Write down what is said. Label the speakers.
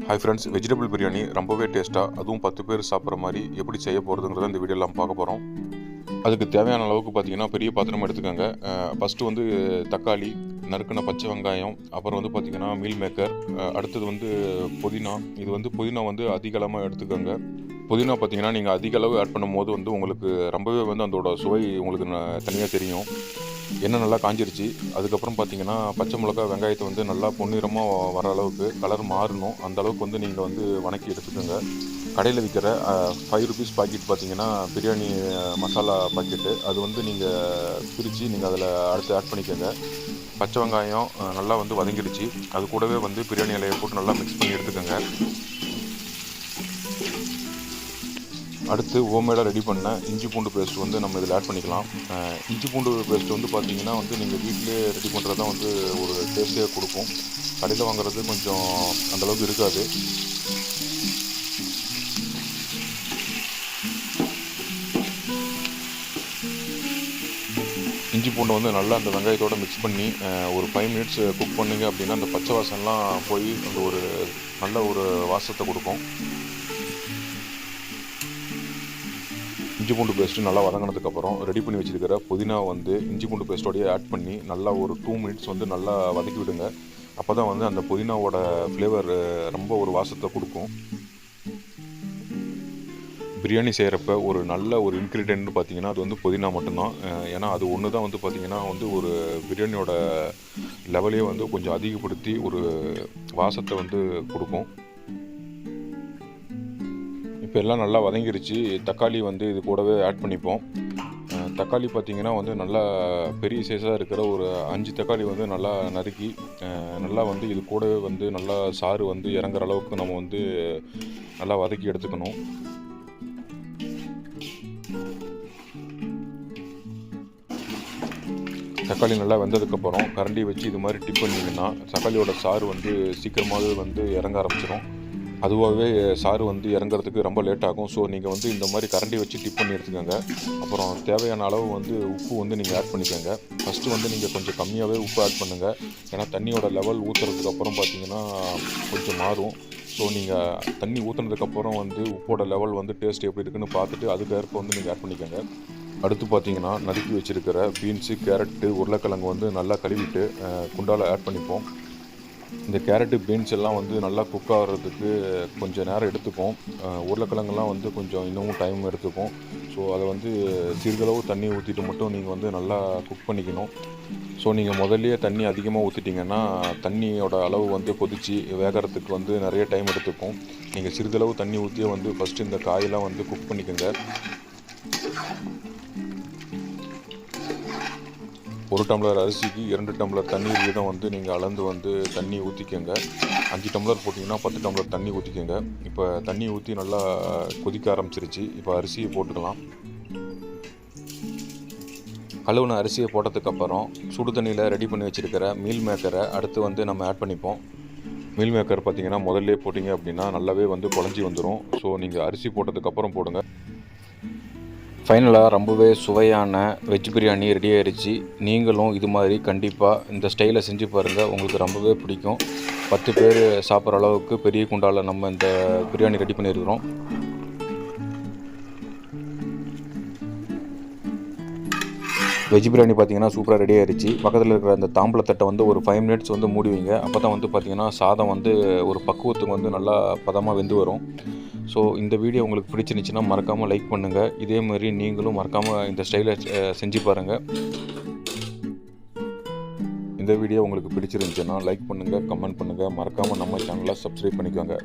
Speaker 1: Hi friends, vegetable biryani ரொம்பவே டேஸ்ட்டாக, அதுவும் 10 பேர் சாப்பிட்ற மாதிரி எப்படி செய்ய போகிறதுங்கிறத இந்த வீடியோவில் நம்ம பார்க்க போகிறோம். அதுக்கு தேவையான அளவுக்கு பார்த்திங்கன்னா பெரிய பாத்திரம் எடுத்துக்கோங்க. ஃபஸ்ட்டு வந்து தக்காளி, நறுக்கின பச்சை வெங்காயம், அப்புறம் வந்து பார்த்திங்கன்னா மீல் மேக்கர், அடுத்தது வந்து புதினா. இது வந்து புதினா வந்து அதிக அளவாக எடுத்துக்கோங்க. புதினா பார்த்திங்கன்னா நீங்கள் அதிக அளவு ஆட் பண்ணும் போது வந்து உங்களுக்கு ரொம்பவே வந்து அதோட சுவை உங்களுக்கு தனியாக தெரியும். எண்ணெய் நல்லா காஞ்சிருச்சு. அதுக்கப்புறம் பார்த்திங்கன்னா பச்சை மிளகா, வெங்காயத்தை வந்து நல்லா பொன்னிறமாக வர அளவுக்கு கலர் மாறணும். அந்த அளவுக்கு வந்து நீங்கள் வந்து வணக்கி எடுத்துக்கோங்க. கடையில் விற்கிற 5 ருபீஸ் பாக்கெட் பார்த்திங்கன்னா பிரியாணி மசாலா பாக்கெட்டு, அது வந்து நீங்கள் பிரித்து நீங்கள் அதில் அடுத்து ஆட் பண்ணிக்கோங்க. பச்சை வெங்காயம் நல்லா வந்து வதங்கிடுச்சு. அது கூடவே வந்து பிரியாணி இலையை போட்டு நல்லா மிக்ஸ் பண்ணி எடுத்துக்கோங்க. அடுத்து ஹோம்மேடாக ரெடி பண்ண இஞ்சி பூண்டு பேஸ்ட் வந்து நம்ம இதில் ஆட் பண்ணிக்கலாம். இஞ்சி பூண்டு பேஸ்ட் வந்து பார்த்திங்கன்னா வந்து நீங்கள் வீட்டிலே ரெடி பண்ணுறது தான் வந்து ஒரு டேஸ்ட்டே கொடுக்கும். கடையில் வாங்குறது கொஞ்சம் அந்தளவுக்கு இருக்காது. இஞ்சி பூண்டை வந்து நல்லா அந்த வெங்காயத்தோடு மிக்ஸ் பண்ணி ஒரு 5 மினிட்ஸ் குக் பண்ணிங்க அப்படின்னா அந்த பச்சை வாசம்லாம் போய் அந்த ஒரு நல்ல ஒரு வாசத்தை கொடுக்கும். இஞ்சி பூண்டு பேஸ்ட்டு நல்லா வதங்கினதுக்கப்புறம் ரெடி பண்ணி வச்சுருக்கிற புதினா வந்து இஞ்சி பூண்டு பேஸ்ட்டோடையே ஆட் பண்ணி நல்லா ஒரு 2 மினிட்ஸ் வந்து நல்லா வதக்கி விடுங்க. அப்போ தான் வந்து அந்த புதினாவோட ஃப்ளேவர் ரொம்ப ஒரு வாசத்தை கொடுக்கும். பிரியாணி செய்கிறப்ப ஒரு நல்ல ஒரு இன்க்ரீடியன்ட்னு பார்த்திங்கன்னா அது வந்து புதினா மட்டும்தான். ஏன்னா அது ஒன்று தான் வந்து பார்த்திங்கன்னா வந்து ஒரு பிரியாணியோட லெவலே வந்து கொஞ்சம் அதிகப்படுத்தி ஒரு வாசத்தை வந்து கொடுக்கும். இப்போ எல்லாம் நல்லா வதங்கிருச்சு. தக்காளி வந்து இது கூடவே ஆட் பண்ணிப்போம். தக்காளி பார்த்திங்கன்னா வந்து நல்லா பெரிய சைஸாக இருக்கிற ஒரு 5 தக்காளி வந்து நல்லா நறுக்கி நல்லா வந்து இது கூடவே வந்து நல்லா சாறு வந்து இறங்குற அளவுக்கு நம்ம வந்து நல்லா வதக்கி எடுத்துக்கணும். தக்காளி நல்லா வெந்ததுக்கப்புறம் கரண்டி வச்சு இது மாதிரி டிப் பண்ணிங்கன்னா தக்காளியோட சாறு வந்து சீக்கிரமாகவே வந்து இறங்க ஆரம்பிச்சிடும். அதுவாகவே சாறு வந்து இறங்குறதுக்கு ரொம்ப லேட் ஆகும். ஸோ நீங்கள் வந்து இந்த மாதிரி கரண்டி வச்சு டிப் பண்ணி எடுத்துக்கோங்க. அப்புறம் தேவையான அளவு வந்து உப்பு வந்து நீங்கள் ஆட் பண்ணிக்கோங்க. ஃபஸ்ட்டு வந்து நீங்கள் கொஞ்சம் கம்மியாகவே உப்பு ஆட் பண்ணுங்கள். ஏன்னா தண்ணியோட லெவல் ஊற்றுறதுக்கப்புறம் பார்த்திங்கன்னா கொஞ்சம் மாறும். ஸோ நீங்கள் தண்ணி ஊற்றுனதுக்கப்புறம் வந்து உப்போட லெவல் வந்து டேஸ்ட் எப்படி இருக்குன்னு பார்த்துட்டு அதுக்கேற்ப வந்து நீங்கள் ஆட் பண்ணிக்கோங்க. அடுத்து பார்த்திங்கன்னா நறுக்கி வச்சுருக்கிற பீன்ஸு, கேரட்டு, உருளைக்கிழங்கு வந்து நல்லா கழுவிட்டு குண்டால் ஆட் பண்ணிப்போம். இந்த கேரட்டு, பீன்ஸ் எல்லாம் வந்து நல்லா குக் ஆகிறதுக்கு கொஞ்சம் நேரம் எடுத்துக்கும். உருளைக்கிழங்குலாம் வந்து கொஞ்சம் இன்னமும் டைம் எடுத்துக்கும். ஸோ அதை வந்து சிறிதளவு தண்ணி ஊற்றிட்டு மட்டும் நீங்கள் வந்து நல்லா குக் பண்ணிக்கணும். ஸோ நீங்கள் முதல்லையே தண்ணி அதிகமாக ஊற்றிட்டிங்கன்னா தண்ணியோட அளவு வந்து கொதித்து வேகிறதுக்கு வந்து நிறைய டைம் எடுத்துக்கும். நீங்கள் சிறிதளவு தண்ணி ஊற்றியே வந்து ஃபஸ்ட்டு இந்த காயெல்லாம் வந்து குக் பண்ணிக்கோங்க. 1 டம்ளர் அரிசிக்கு 2 டம்ளர் தண்ணீர் வீதம் வந்து நீங்கள் அளந்து வந்து தண்ணி ஊற்றிக்கோங்க. 5 டம்ளர் போட்டிங்கன்னா 10 டம்ளர் தண்ணி ஊற்றிக்கோங்க. இப்போ தண்ணி ஊற்றி நல்லா கொதிக்க ஆரம்பிச்சிருச்சு. இப்போ அரிசியை போட்டுக்கலாம். கழுவுன அரிசியை போட்டதுக்கப்புறம் சுடு தண்ணியில் ரெடி பண்ணி வச்சுருக்கிற மீல் மேக்கரை அடுத்து வந்து நம்ம ஆட் பண்ணிப்போம். மீல் மேக்கர் பார்த்திங்கன்னா முதல்லே போட்டிங்க அப்படின்னா நல்லாவே வந்து குழஞ்சி வந்துடும். ஸோ நீங்கள் அரிசி போட்டதுக்கப்புறம் போடுங்க. ஃபைனலாக ரொம்பவே சுவையான வெஜ் பிரியாணி ரெடி ஆயிடுச்சு. நீங்களும் இது மாதிரி கண்டிப்பாக இந்த ஸ்டைலில் செஞ்சு பாருங்கள், உங்களுக்கு ரொம்பவே பிடிக்கும். 10 பேர் சாப்பிட்ற அளவுக்கு பெரிய குண்டாவில் நம்ம இந்த பிரியாணி ரெடி பண்ணியிருக்கிறோம். வெஜ் பிரியாணி பார்த்திங்கன்னா சூப்பராக ரெடி ஆயிடுச்சு. பக்கத்தில் இருக்கிற அந்த தாம்பளத்தட்டை வந்து ஒரு 5 மினிட்ஸ் வந்து மூடி வைங்க. அப்போ தான் வந்து பார்த்திங்கன்னா சாதம் வந்து ஒரு பக்குவத்துக்கு வந்து நல்லா பதமாக வெந்து வரும். ஸோ இந்த வீடியோ உங்களுக்கு பிடிச்சிருந்துச்சின்னா மறக்காமல் லைக் பண்ணுங்கள். இதே மாதிரி நீங்களும் மறக்காமல் இந்த ஸ்டைலை செஞ்சு பாருங்கள். இந்த வீடியோ உங்களுக்கு பிடிச்சிருந்துச்சுன்னா லைக் பண்ணுங்கள், கமெண்ட் பண்ணுங்கள், மறக்காமல் நம்ம சேனலை சப்ஸ்கிரைப் பண்ணிக்கோங்க.